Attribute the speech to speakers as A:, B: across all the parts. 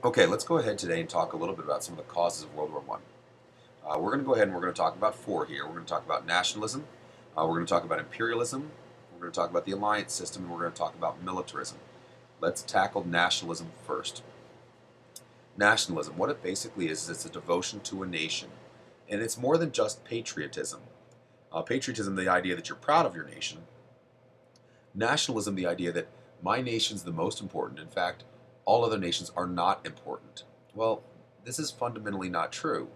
A: Okay, let's go ahead today and talk a little bit about some of the causes of World War One. We're going to go ahead and we're going to talk about four here. We're going to talk about nationalism. We're going to talk about imperialism. We're going to talk about the alliance system, and we're going to talk about militarism. Let's tackle nationalism first. Nationalism, what it basically is it's a devotion to a nation, and it's more than just patriotism. Patriotism, the idea that you're proud of your nation. Nationalism, the idea that my nation's the most important. In fact, all other nations are not important. Well, this is fundamentally not true.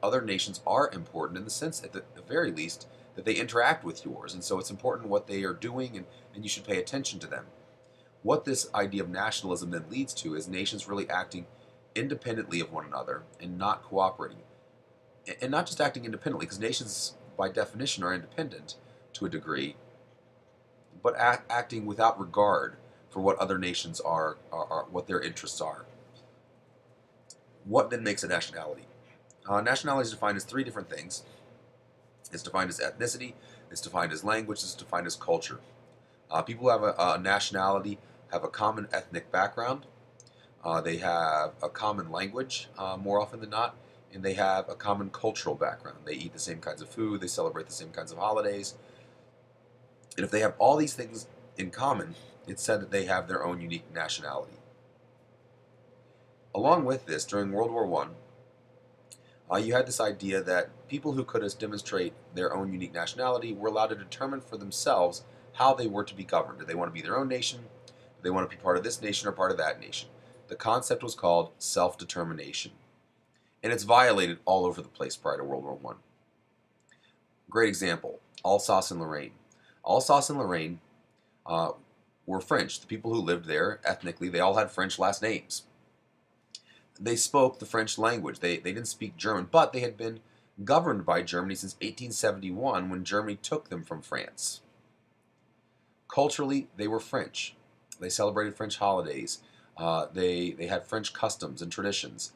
A: Other nations are important in the sense, at the very least, that they interact with yours, and so it's important what they are doing, and you should pay attention to them. What this idea of nationalism then leads to is nations really acting independently of one another and not cooperating. And not just acting independently, because nations, by definition, are independent to a degree, but acting without regard for what other nations are what their interests are. What then makes a nationality? Nationality is defined as three different things. It's defined as ethnicity, it's defined as language, it's defined as culture. People who have a nationality have a common ethnic background, they have a common language more often than not, and they have a common cultural background. They eat the same kinds of food, they celebrate the same kinds of holidays, and if they have all these things in common, it's said that they have their own unique nationality. Along with this, during World War One, you had this idea that people who could demonstrate their own unique nationality were allowed to determine for themselves how they were to be governed. Did they want to be their own nation? Did they want to be part of this nation or part of that nation? The concept was called self-determination, and it's violated all over the place prior to World War One. Great example, Alsace and Lorraine. Alsace and Lorraine uh, were French. The people who lived there ethnically, they all had French last names. They spoke the French language. They didn't speak German, but they had been governed by Germany since 1871 when Germany took them from France. Culturally, they were French. They celebrated French holidays. They had French customs and traditions.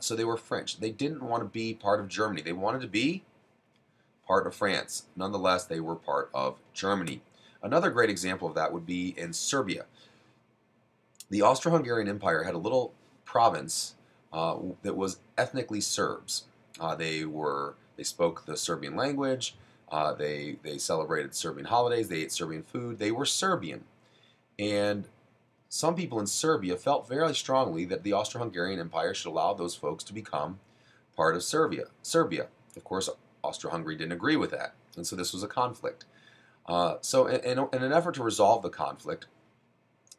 A: So they were French. They didn't want to be part of Germany. They wanted to be part of France. Nonetheless, they were part of Germany. Another great example of that would be in Serbia. The Austro-Hungarian Empire had a little province that was ethnically Serbs. They spoke the Serbian language. They celebrated Serbian holidays. They ate Serbian food. They were Serbian, and some people in Serbia felt very strongly that the Austro-Hungarian Empire should allow those folks to become part of Serbia. Of course, Austro-Hungary didn't agree with that, and so this was a conflict. In an effort to resolve the conflict,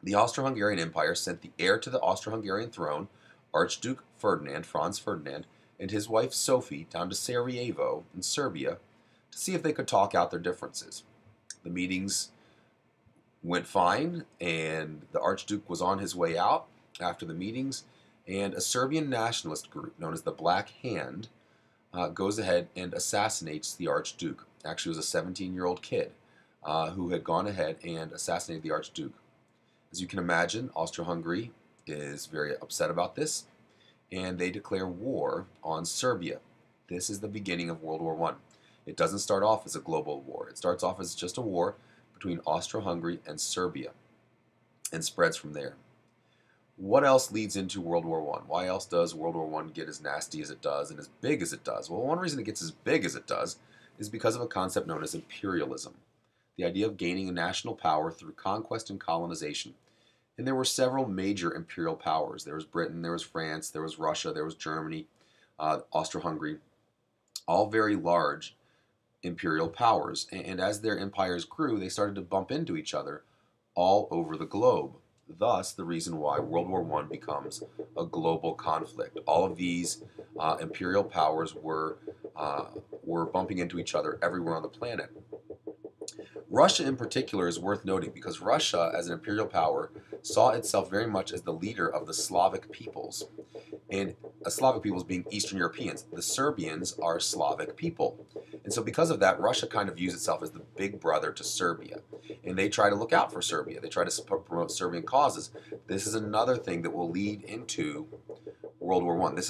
A: the Austro-Hungarian Empire sent the heir to the Austro-Hungarian throne, Archduke Ferdinand, Franz Ferdinand, and his wife Sophie down to Sarajevo in Serbia to see if they could talk out their differences. The meetings went fine, and the Archduke was on his way out after the meetings, and a Serbian nationalist group known as the Black Hand goes ahead and assassinates the Archduke. Actually, it was a 17-year-old kid who had gone ahead and assassinated the Archduke. As you can imagine, Austro-Hungary is very upset about this, and they declare war on Serbia. This is the beginning of World War I. It doesn't start off as a global war. It starts off as just a war between Austro-Hungary and Serbia and spreads from there. What else leads into World War I? Why else does World War I get as nasty as it does and as big as it does? Well, one reason it gets as big as it does is because of a concept known as imperialism, the idea of gaining a national power through conquest and colonization. And there were several major imperial powers. There was Britain, there was France, there was Russia, there was Germany, Austro-Hungary, all very large imperial powers. And as their empires grew, they started to bump into each other all over the globe. Thus, the reason why World War I becomes a global conflict. All of these imperial powers were bumping into each other everywhere on the planet. Russia in particular is worth noting because Russia, as an imperial power, saw itself very much as the leader of the Slavic peoples. And Slavic peoples being Eastern Europeans. The Serbians are Slavic people. And so because of that, Russia kind of views itself as the big brother to Serbia. And they try to look out for Serbia. They try to promote Serbian causes. This is another thing that will lead into World War I. This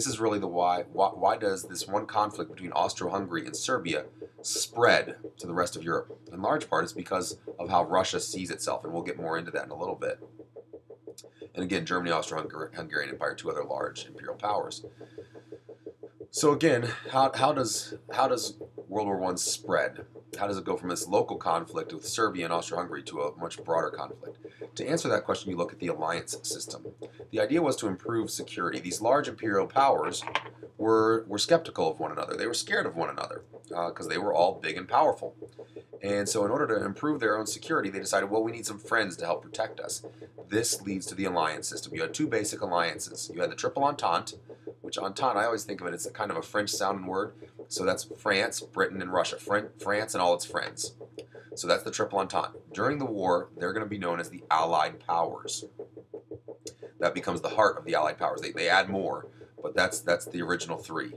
A: is really the why. Why does this one conflict between Austro-Hungary and Serbia spread to the rest of Europe? In large part, it's because of how Russia sees itself, and we'll get more into that in a little bit. And again, Germany, Austro-Hungarian Empire, two other large imperial powers. So again, how does World War I spread? How does it go from this local conflict with Serbia and Austria-Hungary to a much broader conflict? To answer that question, you look at the alliance system. The idea was to improve security. These large imperial powers were skeptical of one another. They were scared of one another because they were all big and powerful. And so in order to improve their own security, they decided, well, we need some friends to help protect us. This leads to the alliance system. You had two basic alliances. You had the Triple Entente, which Entente, I always think of it as a kind of a French-sounding word. So that's France, Britain, and Russia. France and all its friends. So that's the Triple Entente. During the war, they're going to be known as the Allied Powers. That becomes the heart of the Allied Powers. They add more, but that's the original three.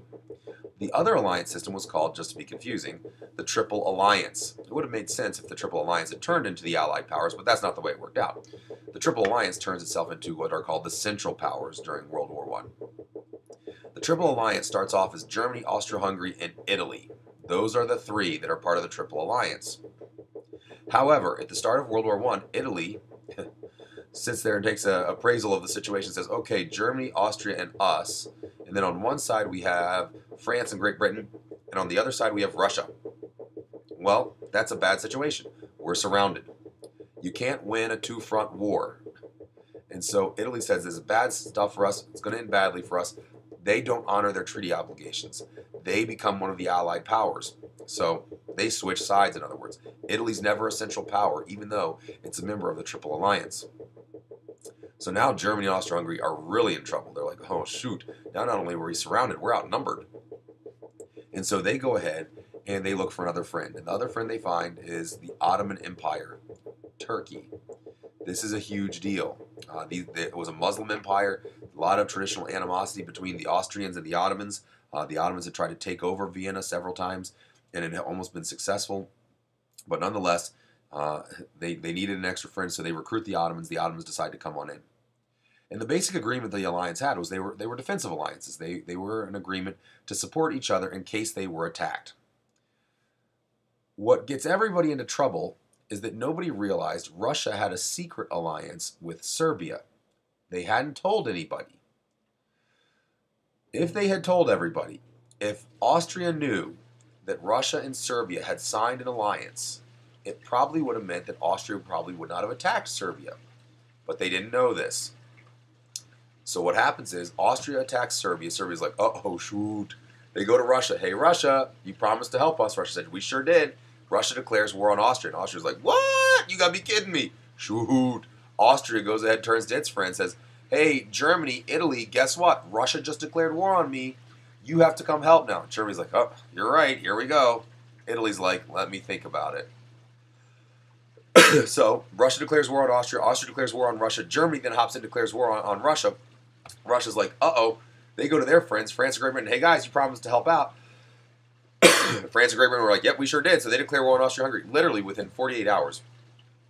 A: The other alliance system was called, just to be confusing, the Triple Alliance. It would have made sense if the Triple Alliance had turned into the Allied Powers, but that's not the way it worked out. The Triple Alliance turns itself into what are called the Central Powers during World War I. The Triple Alliance starts off as Germany, Austria-Hungary, and Italy. Those are the three that are part of the Triple Alliance. However, at the start of World War I, Italy sits there and takes an appraisal of the situation and says, okay, Germany, Austria, and us. And then on one side we have France and Great Britain, and on the other side we have Russia. Well, that's a bad situation. We're surrounded. You can't win a two-front war. And so Italy says this is bad stuff for us. It's going to end badly for us. They don't honor their treaty obligations. They become one of the Allied powers. So they switch sides, in other words. Italy's never a central power, even though it's a member of the Triple Alliance. So now Germany and Austria-Hungary are really in trouble. They're like, oh, shoot. Now not only were we surrounded, we're outnumbered. And so they go ahead and they look for another friend. And the other friend they find is the Ottoman Empire, Turkey. This is a huge deal. It was a Muslim empire, a lot of traditional animosity between the Austrians and the Ottomans. The Ottomans had tried to take over Vienna several times, and it had almost been successful. But nonetheless, they needed an extra friend, so they recruit the Ottomans. The Ottomans decide to come on in. And the basic agreement the alliance had was they were defensive alliances. They were an agreement to support each other in case they were attacked. What gets everybody into trouble is that nobody realized Russia had a secret alliance with Serbia. They hadn't told anybody. If they had told everybody, if Austria knew that Russia and Serbia had signed an alliance, it probably would have meant that Austria probably would not have attacked Serbia. But they didn't know this. So what happens is Austria attacks Serbia. Serbia's like, oh, shoot. They go to Russia. Hey, Russia, you promised to help us. Russia said, we sure did. Russia declares war on Austria. And Austria's like, what? You got to be kidding me. Shoot. Austria goes ahead, turns to its friend, says, hey, Germany, Italy, guess what? Russia just declared war on me. You have to come help now. Germany's like, oh, you're right. Here we go. Italy's like, let me think about it. So Russia declares war on Austria. Austria declares war on Russia. Germany then hops in and declares war on Russia. Russia's like, uh-oh. They go to their friends, France and Great Britain. Hey, guys, you promised to help out. France and Great Britain were like, yep, we sure did. So they declare war on Austria-Hungary. Literally within 48 hours,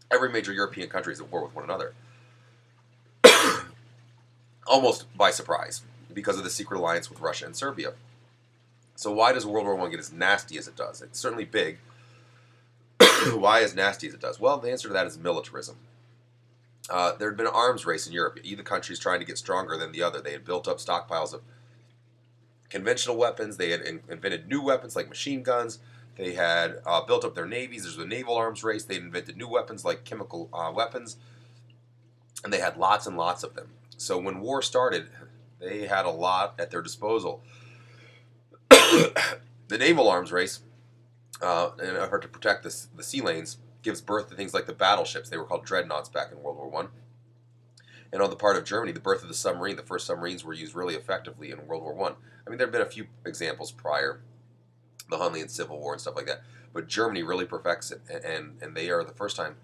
A: every major European country is at war with one another. Almost by surprise, because of the secret alliance with Russia and Serbia. So why does World War I get as nasty as it does? It's certainly big. Why as nasty as it does? Well, the answer to that is militarism. There had been an arms race in Europe. Either country's trying to get stronger than the other. They had built up stockpiles of conventional weapons. They had invented new weapons like machine guns. They had built up their navies. There's a naval arms race. They invented new weapons like chemical weapons. And they had lots and lots of them. So when war started, they had a lot at their disposal. The naval arms race, in order to protect the sea lanes, gives birth to things like the battleships. They were called dreadnoughts back in World War I. And on the part of Germany, the birth of the submarine, the first submarines were used really effectively in World War I. I mean, there have been a few examples prior, the Hunnian Civil War and stuff like that, but Germany really perfects it, and they are the first time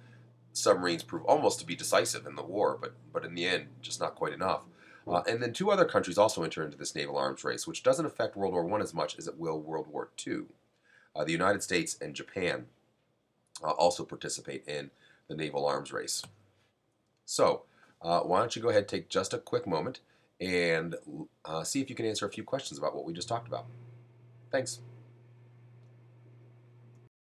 A: submarines prove almost to be decisive in the war, but in the end, just not quite enough. And then two other countries also enter into this naval arms race, which doesn't affect World War I as much as it will World War II. The United States and Japan also participate in the naval arms race. So, why don't you go ahead and take just a quick moment and see if you can answer a few questions about what we just talked about. Thanks.